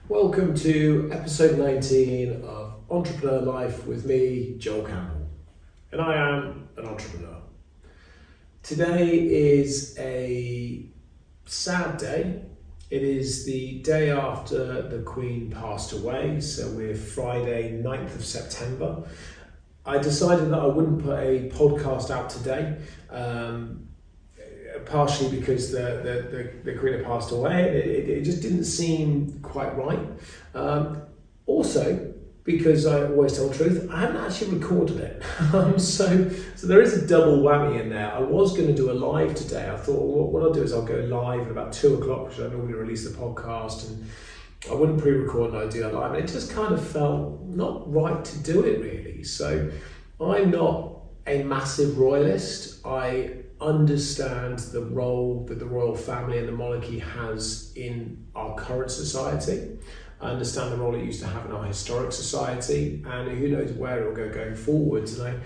Welcome to episode 19 of Entrepreneur Life with me, Joel Campbell. And I am an entrepreneur. Today is a sad day. It is the day after the Queen passed away, so we're Friday, 9th of September. I decided that I wouldn't put a podcast out today, partially because the Queen had passed away. It just didn't seem quite right. Also, because I always tell the truth, I hadn't actually recorded it. So there is a double whammy in there. I was going to do a live today. I thought, well, what I'll do is I'll go live at about 2 o'clock, which I normally release the podcast, and I wouldn't pre-record and I'd do that live. And it just kind of felt not right to do it, really. So I'm not a massive royalist. I understand the role that the royal family and the monarchy has in our current society. I understand the role it used to have in our historic society, and who knows where it will go going forwards. And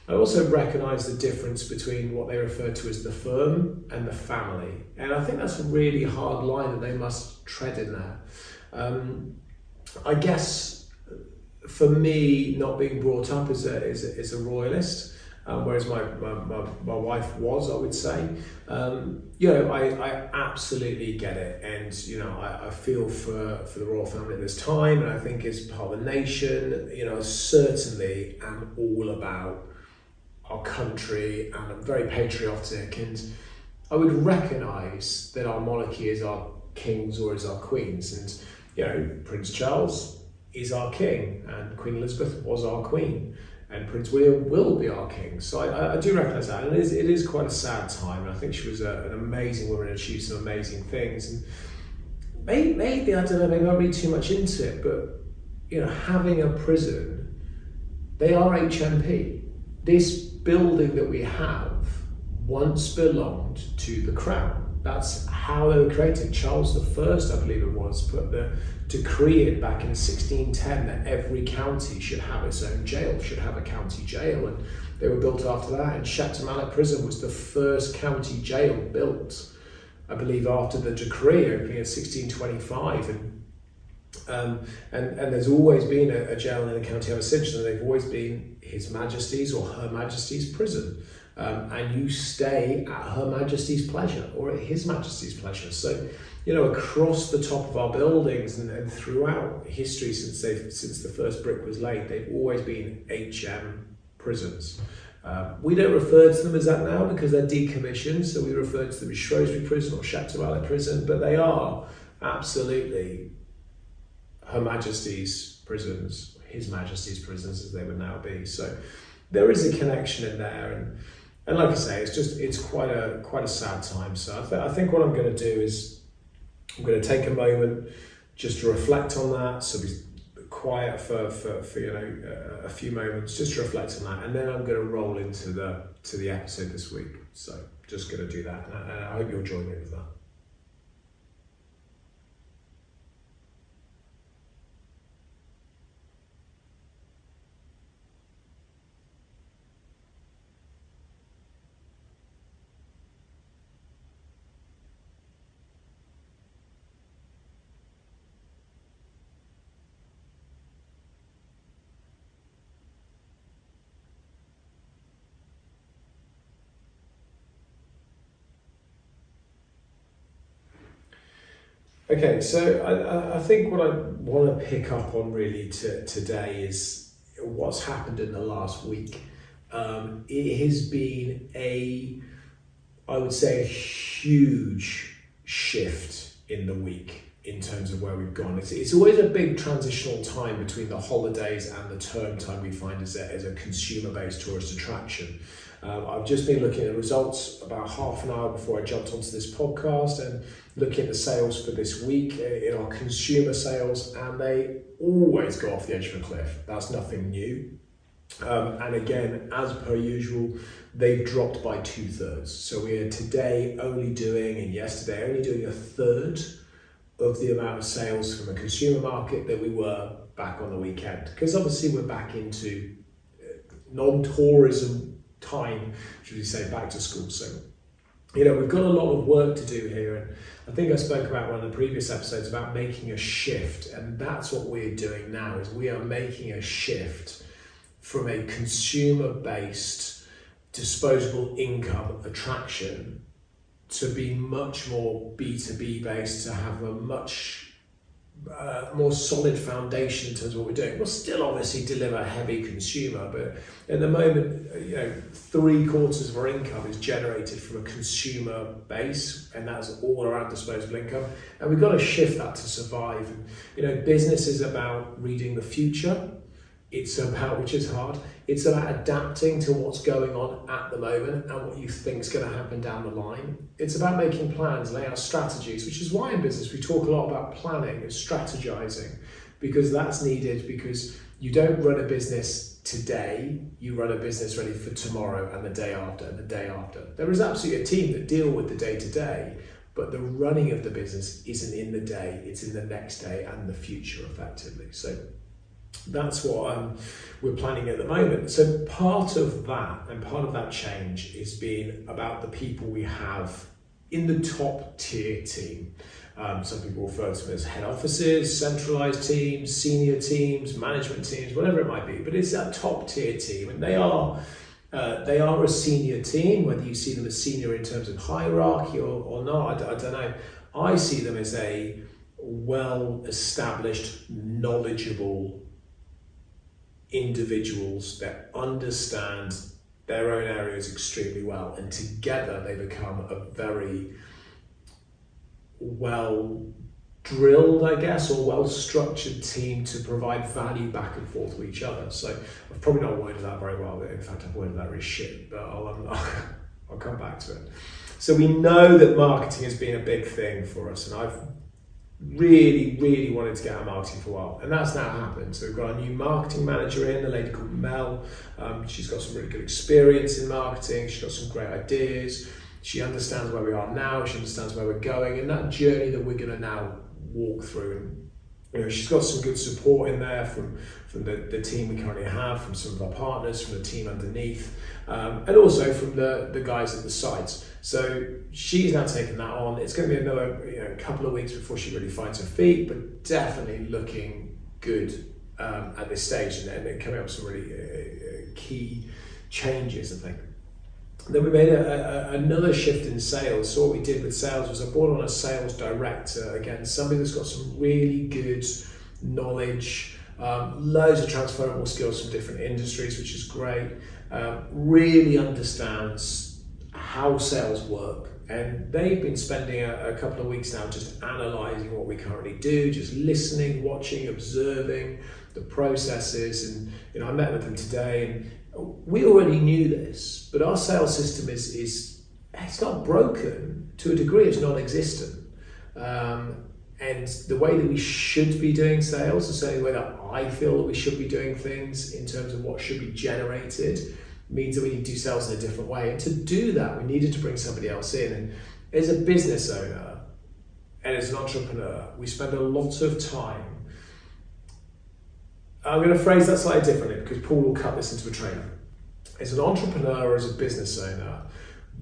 I also recognise the difference between what they refer to as the firm and the family. And I think that's a really hard line that they must tread in there. I guess for me, not being brought up as a royalist, whereas my wife was, I would say, I absolutely get it, and I feel for the royal family at this time, and I think as part of the nation, certainly am all about our country, and I'm very patriotic, and I would recognise that our monarchy is our kings or is our queens, and Prince Charles is our king, and Queen Elizabeth was our queen, and Prince William will be our king. So I do recognise that, and it is quite a sad time, and I think she was an amazing woman and achieved some amazing things. And maybe I don't know, maybe I read too much into it, but having a prison, they are HMP. This building that we have once belonged to the crown. That's how they were created. Charles I, I believe it was, put the decree in back in 1610 that every county should have its own jail, should have a county jail, and they were built after that. And Shepton Mallet Prison was the first county jail built, I believe, after the decree opening in 1625. And there's always been a jail in the county ever since, and they've always been His Majesty's or Her Majesty's prison. And you stay at Her Majesty's pleasure or at His Majesty's pleasure. So, across the top of our buildings and throughout history since the first brick was laid, they've always been HM prisons. We don't refer to them as that now because they're decommissioned, so we refer to them as Shrewsbury Prison or Shepton Mallet Prison, but they are absolutely Her Majesty's prisons, His Majesty's prisons as they would now be. So there is a connection in there, and like I say, it's quite a sad time. So I think what I'm going to do is I'm going to take a moment just to reflect on that. So be quiet for a few moments, just to reflect on that, and then I'm going to roll into the episode this week. So just going to do that, and I hope you'll join me with that. Okay, so I think what I want to pick up on really today is what's happened in the last week. It has been I would say, a huge shift in the week in terms of where we've gone. It's always a big transitional time between the holidays and the term time we find as a consumer-based tourist attraction. I've just been looking at the results about half an hour before I jumped onto this podcast and looking at the sales for this week in our consumer sales, and they always go off the edge of a cliff. That's nothing new. And again, as per usual, they've dropped by 2/3. So we are today only doing, and yesterday only doing, 1/3 of the amount of sales from a consumer market that we were back on the weekend. Because obviously we're back into non-tourism time, should we say, back to school. So we've got a lot of work to do here, and I think I spoke about one of the previous episodes about making a shift, and that's what we're doing now, is we are making a shift from a consumer-based disposable income attraction to be much more B2B based, to have a much more solid foundation in terms of what we're doing. We'll still obviously deliver heavy consumer, but at the moment, 3/4 of our income is generated from a consumer base, and that's all around disposable income. And we've got to shift that to survive. And, business is about reading the future. It's about, which is hard, it's about adapting to what's going on at the moment and what you think is going to happen down the line. It's about making plans, laying out strategies, which is why in business we talk a lot about planning and strategizing, because that's needed, because you don't run a business today, you run a business ready for tomorrow and the day after and the day after. There is absolutely a team that deal with the day-to-day, but the running of the business isn't in the day, it's in the next day and the future effectively. So that's what we're planning at the moment. So part of that, and part of that change, is being about the people we have in the top tier team. Some people refer to them as head offices, centralized teams, senior teams, management teams, whatever it might be. But it's that top tier team, and they are a senior team, whether you see them as senior in terms of hierarchy or not, I don't know. I see them as a well-established, knowledgeable individuals that understand their own areas extremely well, and together they become a very well drilled, I guess, or well structured team to provide value back and forth with each other. So I've probably not worded that very well, but in fact I've worded that really shit, but I'll come back to it. So we know that marketing has been a big thing for us, and I've really wanted to get our marketing for a while, and that's now happened. So we've got a new marketing manager in, a lady called Mel. She's got some really good experience in marketing, she's got some great ideas, she understands where we are now, she understands where we're going, and that journey that we're going to now walk through. And she's got some good support in there from the team we currently have, from some of our partners, from the team underneath, and also from the guys at the sites. So she's now taken that on. It's going to be another couple of weeks before she really finds her feet, but definitely looking good at this stage, and coming up with some really key changes, I think. Then we made another shift in sales. So what we did with sales was I brought on a sales director, again, somebody that's got some really good knowledge, loads of transferable skills from different industries, which is great, really understands how sales work. And they've been spending a couple of weeks now just analysing what we currently do, just listening, watching, observing the processes. And I met with them today, and we already knew this, but our sales system is it's not broken. To a degree, it's non-existent. And the way that we should be doing sales, the same way that I feel that we should be doing things in terms of what should be generated, means that we need to do sales in a different way. And to do that, we needed to bring somebody else in. And as a business owner and as an entrepreneur, we spend a lot of time. I'm going to phrase that slightly differently because Paul will cut this into a trailer. As an entrepreneur or as a business owner,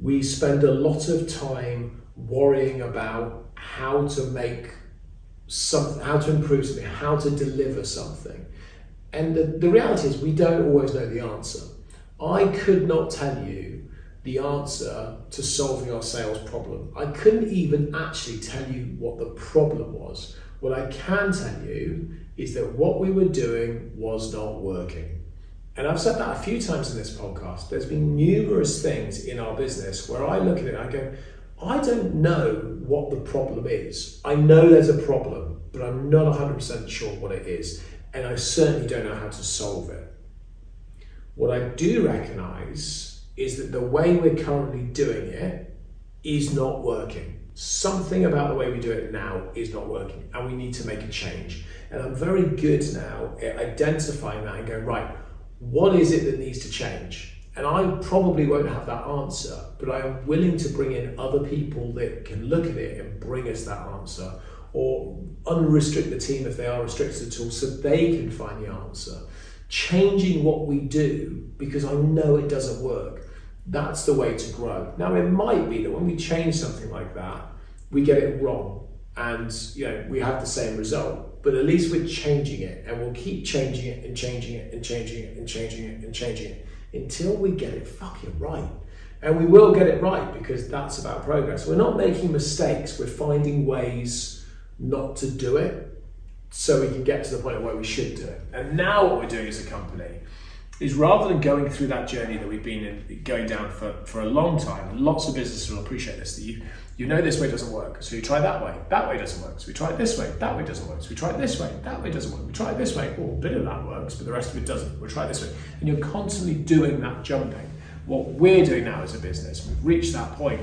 we spend a lot of time worrying about how to make something, how to improve something, how to deliver something. And the reality is we don't always know the answer. I could not tell you the answer to solving our sales problem. I couldn't even actually tell you what the problem was. What I can tell you is that what we were doing was not working. And I've said that a few times in this podcast. There's been numerous things in our business where I look at it and I go, I don't know what the problem is. I know there's a problem, but I'm not 100% sure what it is. And I certainly don't know how to solve it. What I do recognize is that the way we're currently doing it is not working. Something about the way we do it now is not working, and we need to make a change. And I'm very good now at identifying that and going, right, what is it that needs to change? And I probably won't have that answer, but I am willing to bring in other people that can look at it and bring us that answer, or unrestrict the team if they are restricted at all so they can find the answer. Changing what we do because I know it doesn't work. That's the way to grow. Now, it might be that when we change something like that, we get it wrong and we have the same result, but at least we're changing it, and we'll keep changing it and changing it and changing it and changing it and changing it until we get it fucking right. And we will get it right, because that's about progress. We're not making mistakes, we're finding ways not to do it so we can get to the point where we should do it. And now what we're doing as a company is, rather than going through that journey that we've been going down for a long time, and lots of businesses will appreciate this, that you know this way doesn't work, so you try that way doesn't work, so we try it this way, that way doesn't work, so we try it this way, that way doesn't work, we try it this way, oh, a bit of that works, but the rest of it doesn't, we'll try it this way. And you're constantly doing that jumping. What we're doing now as a business, we've reached that point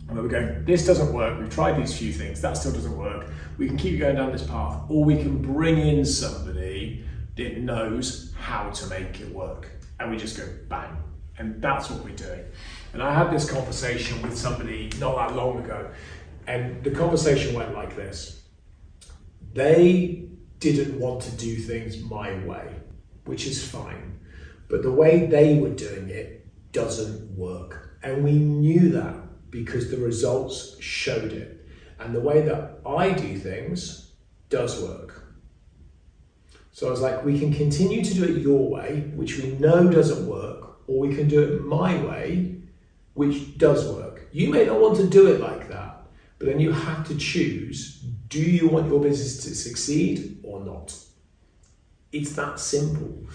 where we're going, this doesn't work, we've tried these few things, that still doesn't work, we can keep going down this path, or we can bring in somebody that knows how to make it work. And we just go bang. And that's what we're doing. And I had this conversation with somebody not that long ago, and the conversation went like this. They didn't want to do things my way, which is fine, but the way they were doing it doesn't work. And we knew that because the results showed it. And the way that I do things does work. So I was like, we can continue to do it your way, which we know doesn't work, or we can do it my way, which does work. You may not want to do it like that, but then you have to choose, do you want your business to succeed or not? It's that simple.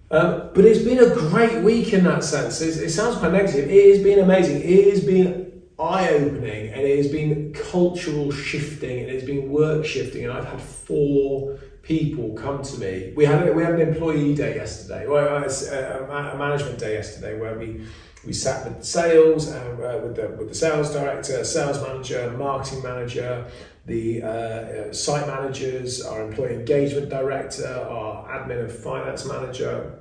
But it's been a great week in that sense. It sounds quite negative. It has been amazing. It has been eye-opening, and it has been cultural shifting, and it has been work shifting, and I've had 4 people come to me. We had an employee day yesterday, a management day yesterday, where we sat with sales, with the sales director, sales manager, marketing manager, the site managers, our employee engagement director, our admin and finance manager,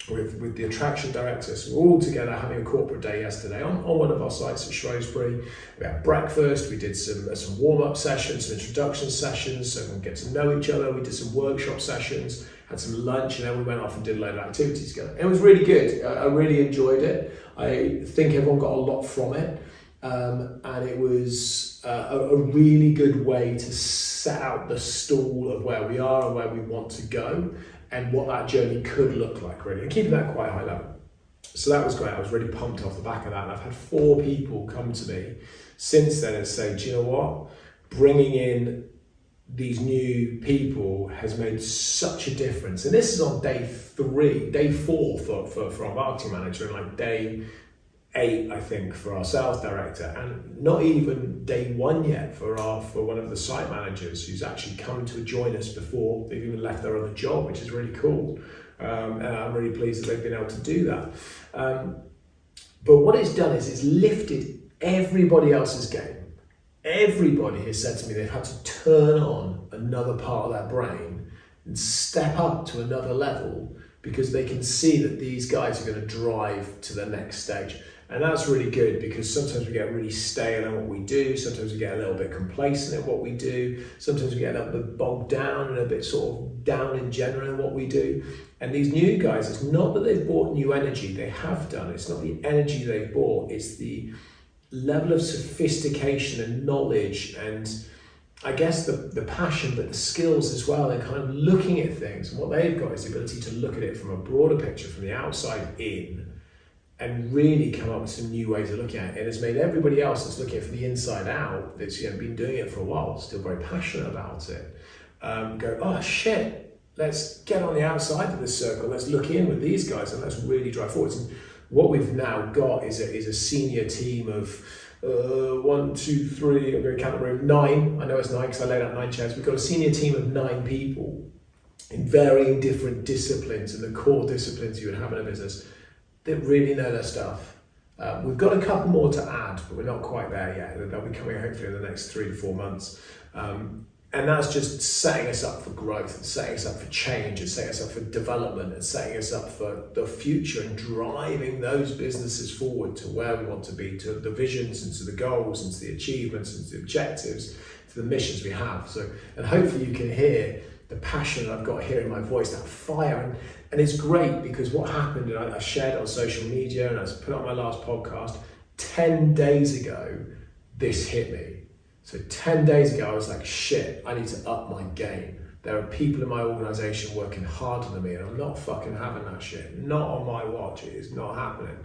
with the attraction director. So we're all together having a corporate day yesterday on one of our sites at Shrewsbury. We had breakfast, we did some warm-up sessions, some introduction sessions, so we can get to know each other. We did some workshop sessions, had some lunch, and then we went off and did a load of activities together. It was really good. I really enjoyed it. I think everyone got a lot from it. And it was a really good way to set out the stall of where we are and where we want to go, and what that journey could look like, really, and keeping that quite high level. So that was great. I was really pumped off the back of that, and I've had 4 people come to me since then and say, do you know what? Bringing in these new people has made such a difference. And this is on day 4 for our marketing manager, and like day 8, I think, for our sales director, and not even day 1 yet for one of the site managers, who's actually come to join us before they've even left their other job, which is really cool. And I'm really pleased that they've been able to do that. But what it's done is it's lifted everybody else's game. Everybody has said to me they've had to turn on another part of their brain and step up to another level, because they can see that these guys are going to drive to the next stage. And that's really good, because sometimes we get really stale in what we do, sometimes we get a little bit complacent in what we do, sometimes we get a little bit bogged down and a bit sort of down in general in what we do. And these new guys, it's not that they've bought new energy, they have done. It's not the energy they've bought, it's the level of sophistication and knowledge, and I guess the passion, but the skills as well, and kind of looking at things. And what they've got is the ability to look at it from a broader picture, from the outside in, and really come up with some new ways of looking at it. And it's made everybody else that's looking at it from the inside out, that's been doing it for a while, still very passionate about it, go, oh shit, let's get on the outside of this circle, let's look in with these guys, and let's really drive forwards. And what we've now got is a senior team of 1, 2, 3, I'm going to count the room, 9. I know it's 9 because I laid out 9 chairs. We've got a senior team of 9 people in varying different disciplines, and the core disciplines you would have in a business, that really know their stuff. We've got a couple more to add, but we're not quite there yet. They'll be coming hopefully in the next 3 to 4 months. And that's just setting us up for growth, and setting us up for change, and setting us up for development, and setting us up for the future, and driving those businesses forward to where we want to be, to the visions and to the goals and to the achievements and to the objectives, to the missions we have. So, and hopefully you can hear the passion that I've got here in my voice, that fire. And it's great because what happened, and I shared it on social media and I put it on my last podcast, 10 days ago, this hit me. So 10 days ago, I was like, shit, I need to up my game. There are people in my organization working harder than me and I'm not fucking having that shit. Not on my watch, it is not happening.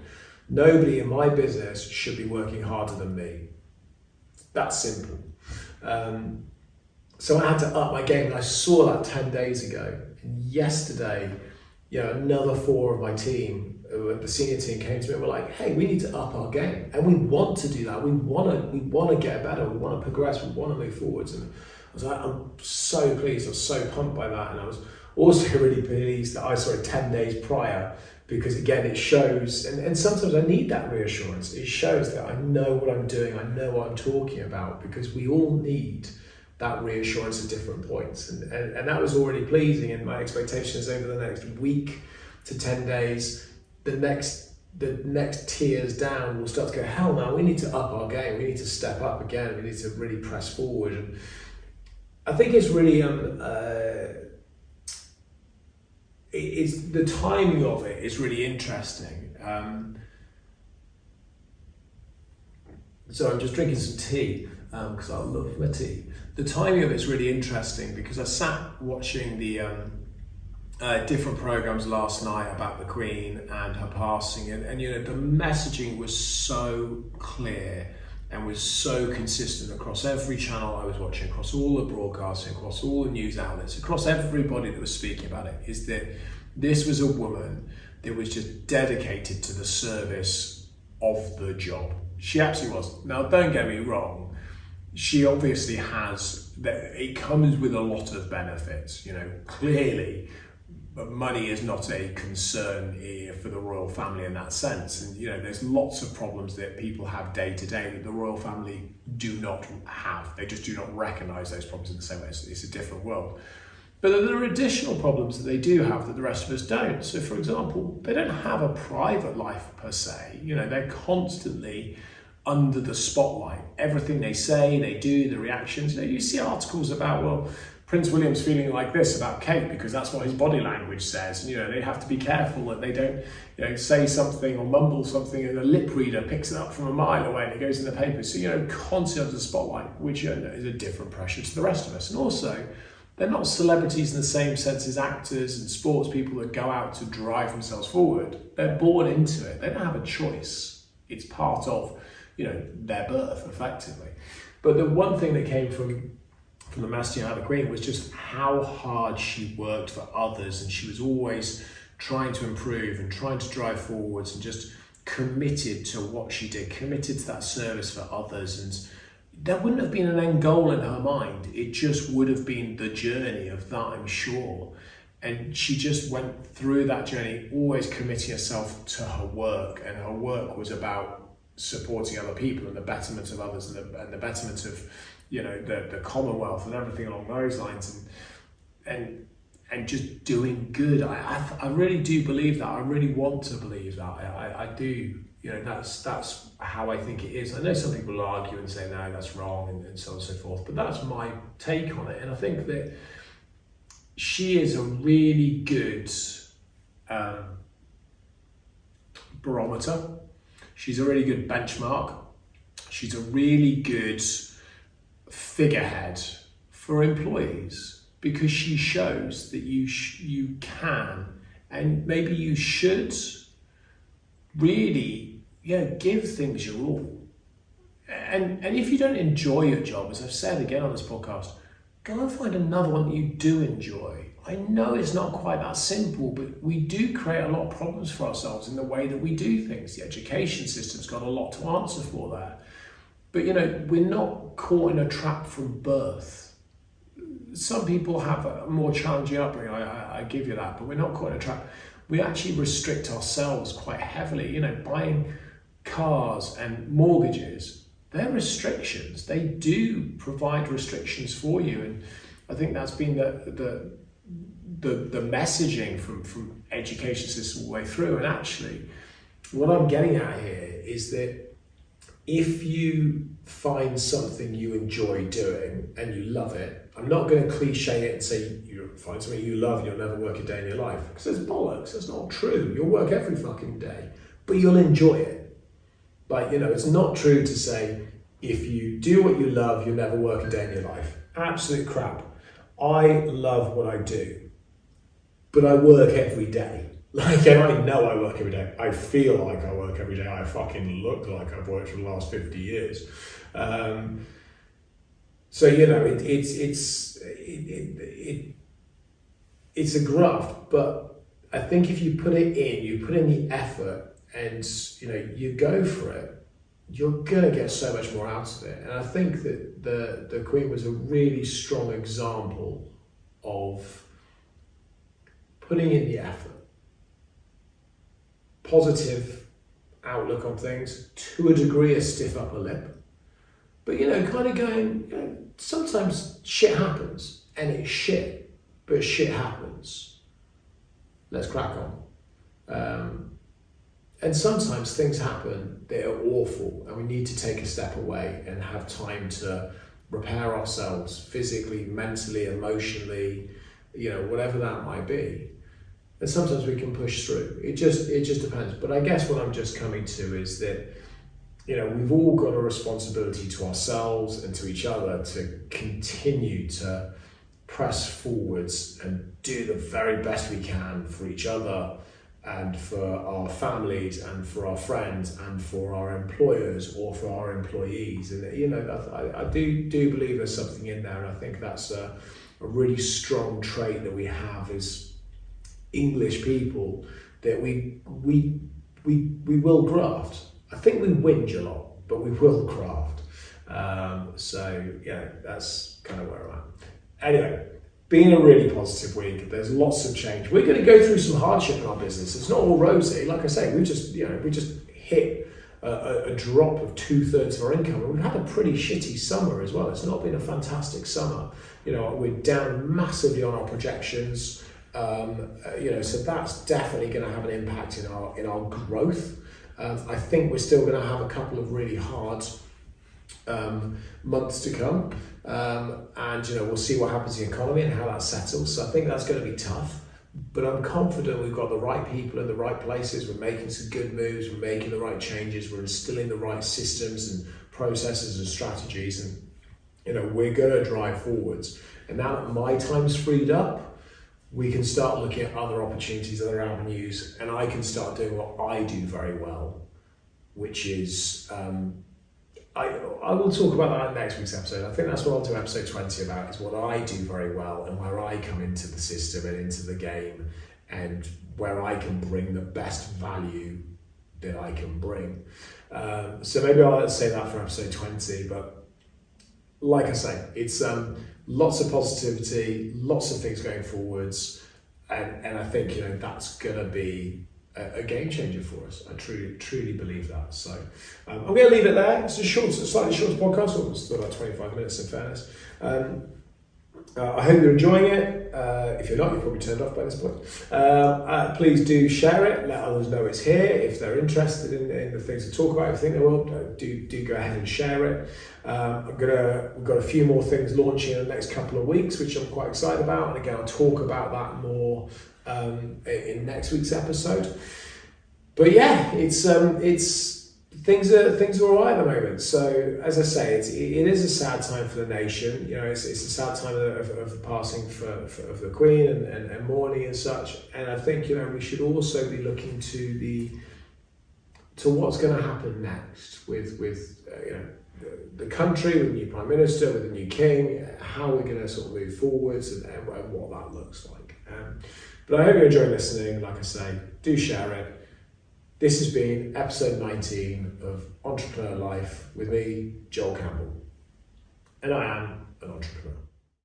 Nobody in my business should be working harder than me. That's simple. So I had to up my game, and I saw that 10 days ago. And yesterday, another 4 of my team, the senior team, came to me and were like, hey, we need to up our game. And we want to do that. We want to get better. We want to progress. We want to move forwards. And I was like, I'm so pleased. I was so pumped by that. And I was also really pleased that I saw it 10 days prior, because again, it shows, and sometimes I need that reassurance. It shows that I know what I'm doing. I know what I'm talking about, because we all need that reassurance at different points. And that was already pleasing, and my expectations over the next week to 10 days, the next tiers down will start to go, hell no, we need to up our game. We need to step up again. We need to really press forward. And I think it's really, it's the timing of it is really interesting. So I'm just drinking some tea, because I love my tea. The timing of it's really interesting because I sat watching the different programs last night about the Queen and her passing, and the messaging was so clear and was so consistent across every channel I was watching, across all the broadcasting, across all the news outlets, across everybody that was speaking about it, is that this was a woman that was just dedicated to the service of the job. She absolutely was. Now, don't get me wrong, she obviously has, it comes with a lot of benefits, clearly, but money is not a concern here for the royal family in that sense. And there's lots of problems that people have day to day that the royal family do not have. They just do not recognise those problems in the same way. It's a different world. But there are additional problems that they do have that the rest of us don't. So, for example, they don't have a private life per se. They're constantly under the spotlight. Everything they say, they do, the reactions. You see articles about, well, Prince William's feeling like this about Kate because that's what his body language says. And, they have to be careful that they don't, say something or mumble something and the lip reader picks it up from a mile away and it goes in the paper. So, constantly under the spotlight, which is a different pressure to the rest of us. And also, they're not celebrities in the same sense as actors and sports people that go out to drive themselves forward. They're born into it. They don't have a choice. It's part of, their birth, effectively. But the one thing that came from the Majesty and the Queen was just how hard she worked for others, and she was always trying to improve and trying to drive forwards and just committed to what she did, committed to that service for others. And there wouldn't have been an end goal in her mind. It just would have been the journey of that, I'm sure. And she just went through that journey, always committing herself to her work. And her work was about supporting other people and the betterment of others and the betterment of, the Commonwealth and everything along those lines. And just doing good. I really do believe that. I really want to believe that. I do. That's how I think it is. I know some people will argue and say, no, that's wrong, and so on and so forth, but that's my take on it. And I think that she is a really good barometer. She's a really good benchmark. She's a really good figurehead for employees, because she shows that you can and maybe you should really give things your all. And if you don't enjoy your job, as I've said again on this podcast, go and find another one that you do enjoy. I know it's not quite that simple, but we do create a lot of problems for ourselves in the way that we do things. The education system's got a lot to answer for there. But we're not caught in a trap from birth. Some people have a more challenging upbringing, I give you that, but we're not caught in a trap. We actually restrict ourselves quite heavily. Buying cars and mortgages, they're restrictions. They do provide restrictions for you. And I think that's been the messaging from education system all the way through. And actually, what I'm getting at here is that if you find something you enjoy doing and you love it, I'm not going to cliche it and say you find something you love and you'll never work a day in your life, because it's bollocks. That's not true. You'll work every fucking day, but you'll enjoy it. Like, it's not true to say if you do what you love, you'll never work a day in your life. Absolute crap. I love what I do, but I work every day. Like, and I know I work every day. I feel like I work every day. I fucking look like I've worked for the last 50 years. So it's a graft, but I think if you put it in, you put in the effort, and you go for it, you're gonna get so much more out of it. And I think that the Queen was a really strong example of putting in the effort, positive outlook on things, to a degree a stiff upper lip. But kind of going, sometimes shit happens, and it's shit, but shit happens. Let's crack on. And sometimes things happen that are awful, and we need to take a step away and have time to repair ourselves physically, mentally, emotionally, whatever that might be. And sometimes we can push through. It just depends. But I guess what I'm just coming to is that we've all got a responsibility to ourselves and to each other to continue to press forwards and do the very best we can for each other and for our families and for our friends and for our employers or for our employees. And I do believe there's something in there, and I think that's a really strong trait that we have as English people, that we will graft. I think we whinge a lot, but we will craft. That's kind of where I'm at. Anyway, been a really positive week. There's lots of change. We're going to go through some hardship in our business. It's not all rosy. Like I say, we just hit a drop of 2/3 of our income, and we've had a pretty shitty summer as well. It's not been a fantastic summer. We're down massively on our projections. So that's definitely going to have an impact in our growth. I think we're still going to have a couple of really hard months to come, and we'll see what happens in the economy and how that settles. So I think that's going to be tough, but I'm confident we've got the right people in the right places. We're making some good moves, we're making the right changes, we're instilling the right systems and processes and strategies, and we're going to drive forwards. And now that my time's freed up, we can start looking at other opportunities, other avenues, and I can start doing what I do very well, which is, I will talk about that in next week's episode. I think that's what I'll do episode 20 about, is what I do very well and where I come into the system and into the game, and where I can bring the best value that I can bring. So maybe I'll say that for episode 20, but like I say, it's lots of positivity, lots of things going forwards, and I think that's gonna be a game changer for us. I truly believe that. So I'm going to leave it there. It's a slightly shorter podcast, almost about 25 minutes in fairness. I hope you're enjoying it. If you're not, you've probably turned off by this point. Please do share it. Let others know it's here. If they're interested in the things to talk about, if you think they will, do go ahead and share it. We've got a few more things launching in the next couple of weeks, which I'm quite excited about. And again, I'll talk about that more in next week's episode. But yeah, it's things are all right at the moment. So as I say, it is a sad time for the nation. It's a sad time of the passing of the Queen and mourning and such. And I think we should also be looking to what's going to happen next with the country, with the new Prime Minister, with the new King, how we're going to sort of move forwards and what that looks like. But I hope you enjoy listening. Like I say, do share it. This has been episode 19 of Entrepreneur Life with me, Joel Campbell. And I am an entrepreneur.